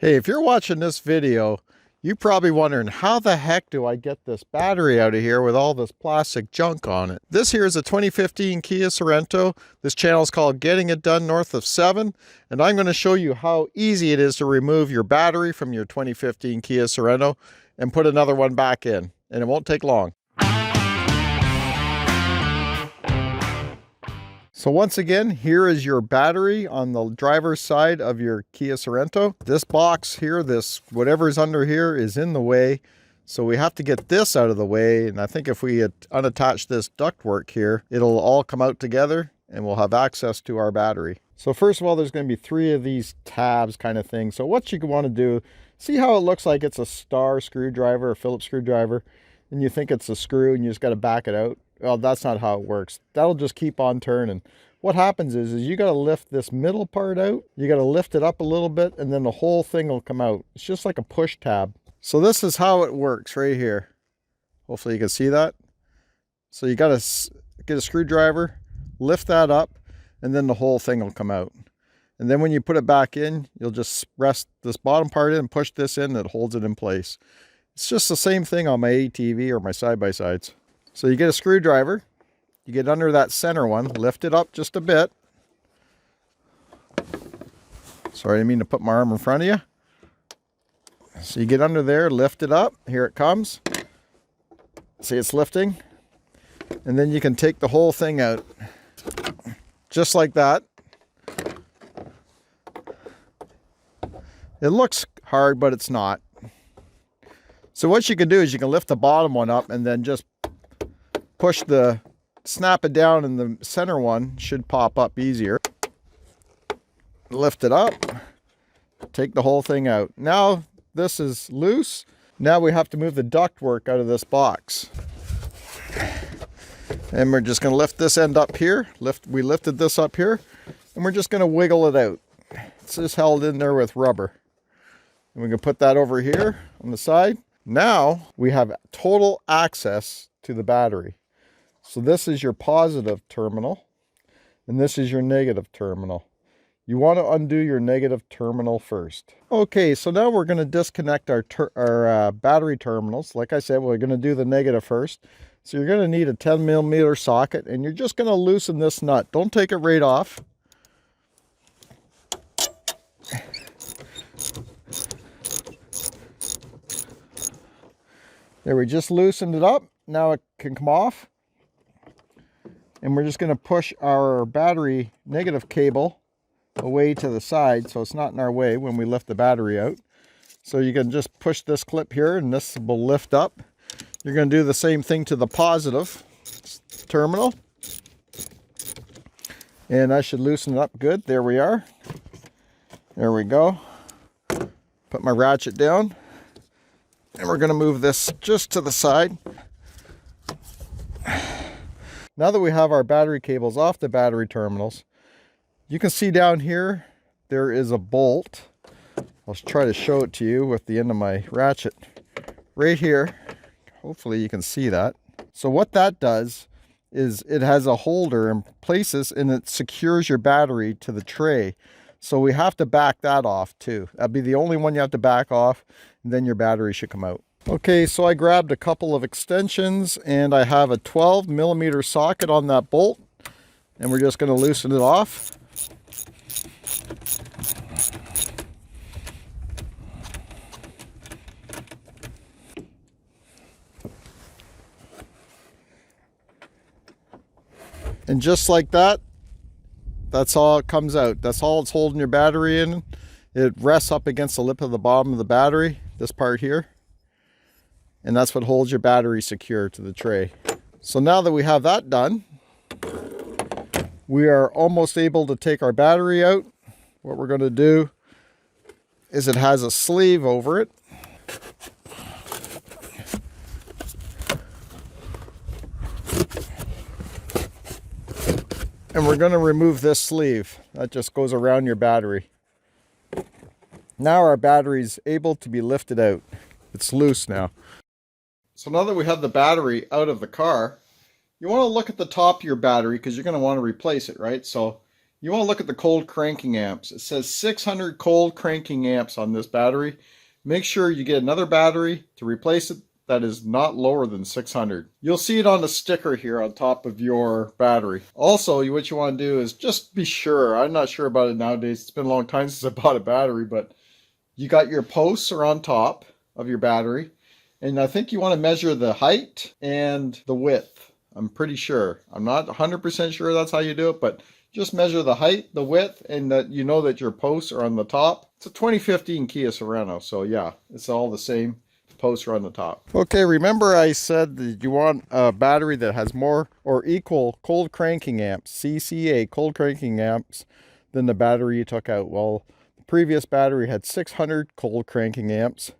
Hey, if you're watching this video, you're probably wondering, how the heck do I get this battery out of here with all this plastic junk on it? This here is a 2015 Kia Sorento. This channel is called Getting It Done North of 7, and I'm going to show you how easy it is to remove your battery from your 2015 Kia Sorento and put another one back in, and it won't take long. So once again, here is your battery on the driver's side of your Kia Sorento. This box here, this whatever's under here is in the way. So we have to get this out of the way. And I think if we unattach this ductwork here, it'll all come out together and we'll have access to our battery. So first of all, there's going to be 3 of these tabs kind of thing. So what you want to do, see how it looks like it's a star screwdriver or Phillips screwdriver, and you think it's a screw and you just got to back it out. Well, that's not how it works. That'll just keep on turning. What happens is you got to lift this middle part out. You got to lift it up a little bit and then the whole thing will come out. It's just like a push tab. So this is how it works right here. Hopefully you can see that. So you got to get a screwdriver, lift that up, and then the whole thing will come out. And then when you put it back in, you'll just rest this bottom part in and push this in, and it holds it in place. It's just the same thing on my ATV or my side-by-sides. So you get a screwdriver, you get under that center one, lift it up just a bit. Sorry, I didn't mean to put my arm in front of you. So you get under there, lift it up, here it comes. See, it's lifting. And then you can take the whole thing out. Just like that. It looks hard, but it's not. So what you can do is you can lift the bottom one up and then just snap it down, and the center one should pop up easier. Lift it up, take the whole thing out. Now this is loose. Now we have to move the ductwork out of this box. And we're just going to lift this end up here. We lifted this up here, and we're just going to wiggle it out. It's just held in there with rubber. And we can put that over here on the side. Now we have total access to the battery. So this is your positive terminal, and this is your negative terminal. You want to undo your negative terminal first. Okay, so now we're going to disconnect our battery terminals. Like I said, we're going to do the negative first. So you're going to need a 10mm socket, and you're just going to loosen this nut. Don't take it right off. There, we just loosened it up. Now it can come off. And we're just going to push our battery negative cable away to the side so it's not in our way when we lift the battery out. So you can just push this clip here and this will lift up. You're going to do the same thing to the positive terminal. And I should loosen it up good. There we are. There we go. Put my ratchet down. And we're going to move this just to the side. Now that we have our battery cables off the battery terminals, you can see down here, there is a bolt. I'll try to show it to you with the end of my ratchet. Right here, hopefully you can see that. So what that does is it has a holder and places, and it secures your battery to the tray. So we have to back that off too. That'd be the only one you have to back off, and then your battery should come out. Okay, so I grabbed a couple of extensions, and I have a 12mm socket on that bolt, and we're just going to loosen it off. And just like that, that's all it comes out. That's all it's holding your battery in. It rests up against the lip of the bottom of the battery, this part here. And that's what holds your battery secure to the tray. So now that we have that done, we are almost able to take our battery out. What we're going to do is, it has a sleeve over it. And we're going to remove this sleeve. That just goes around your battery. Now our battery is able to be lifted out. It's loose now. So now that we have the battery out of the car, you want to look at the top of your battery because you're going to want to replace it, right? So you want to look at the cold cranking amps. It says 600 cold cranking amps on this battery. Make sure you get another battery to replace it that is not lower than 600. You'll see it on the sticker here on top of your battery. Also, what you want to do is just be sure. I'm not sure about it nowadays. It's been a long time since I bought a battery, but you got your posts are on top of your battery. And I think you want to measure the height and the width. I'm pretty sure. I'm not 100% sure that's how you do it, but just measure the height, the width, and that you know that your posts are on the top. It's a 2015 Kia Sorento, so yeah, it's all the same. Posts are on the top. Okay, remember I said that you want a battery that has more or equal cold cranking amps, CCA, cold cranking amps, than the battery you took out. Well, the previous battery had 600 cold cranking amps.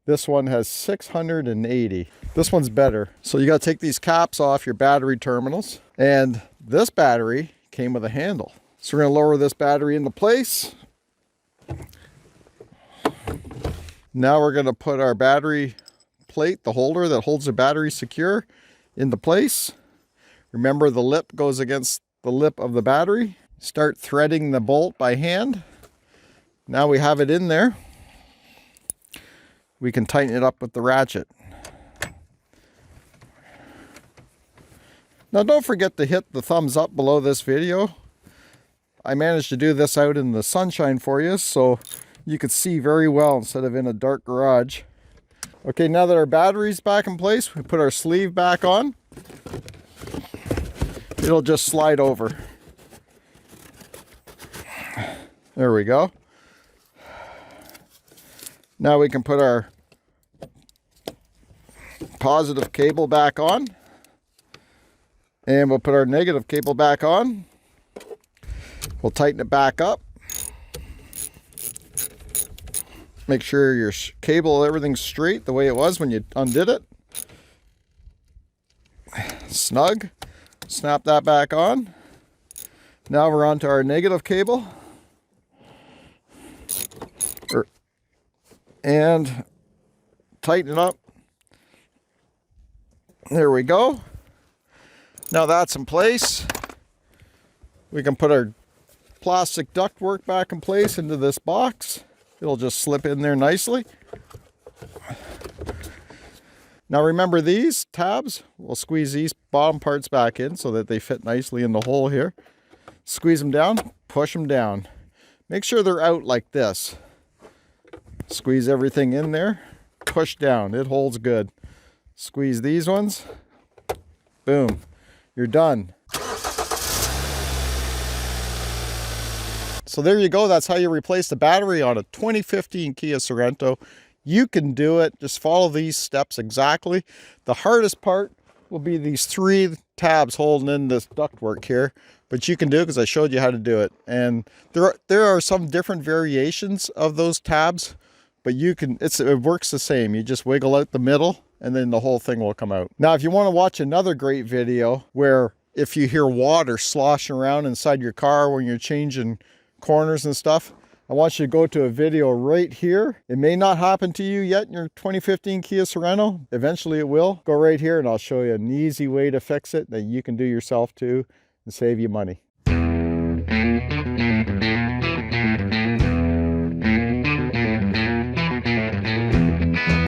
This one has 680. This one's better. So you got to take these caps off your battery terminals. And this battery came with a handle. So we're going to lower this battery into place. Now we're going to put our battery plate, the holder that holds the battery secure, into place. Remember, the lip goes against the lip of the battery. Start threading the bolt by hand. Now we have it in there. We can tighten it up with the ratchet. Now don't forget to hit the thumbs up below this video. I managed to do this out in the sunshine for you, so you could see very well instead of in a dark garage. Okay, now that our battery's back in place, we put our sleeve back on. It'll just slide over. There we go. Now we can put our positive cable back on. And we'll put our negative cable back on. We'll tighten it back up. Make sure your cable, everything's straight the way it was when you undid it. Snug. Snap that back on. Now we're on to our negative cable. And tighten it up. There we go. Now that's in place. We can put our plastic ductwork back in place into this box. It'll just slip in there nicely. Now remember these tabs, we'll squeeze these bottom parts back in so that they fit nicely in the hole here. Squeeze them down, push them down. Make sure they're out like this. Squeeze everything in there, push down, it holds good. Squeeze these ones, boom, you're done. So there you go. That's how you replace the battery on a 2015 Kia Sorento. You can do it. Just follow these steps exactly. The hardest part will be these 3 tabs holding in this ductwork here. But you can do it because I showed you how to do it. And there are some different variations of those tabs. But you can, it works the same. You just wiggle out the middle and then the whole thing will come out. Now, if you want to watch another great video where if you hear water sloshing around inside your car when you're changing corners and stuff, I want you to go to a video right here. It may not happen to you yet in your 2015 Kia Sorento. Eventually it will. Go right here and I'll show you an easy way to fix it that you can do yourself too and save you money.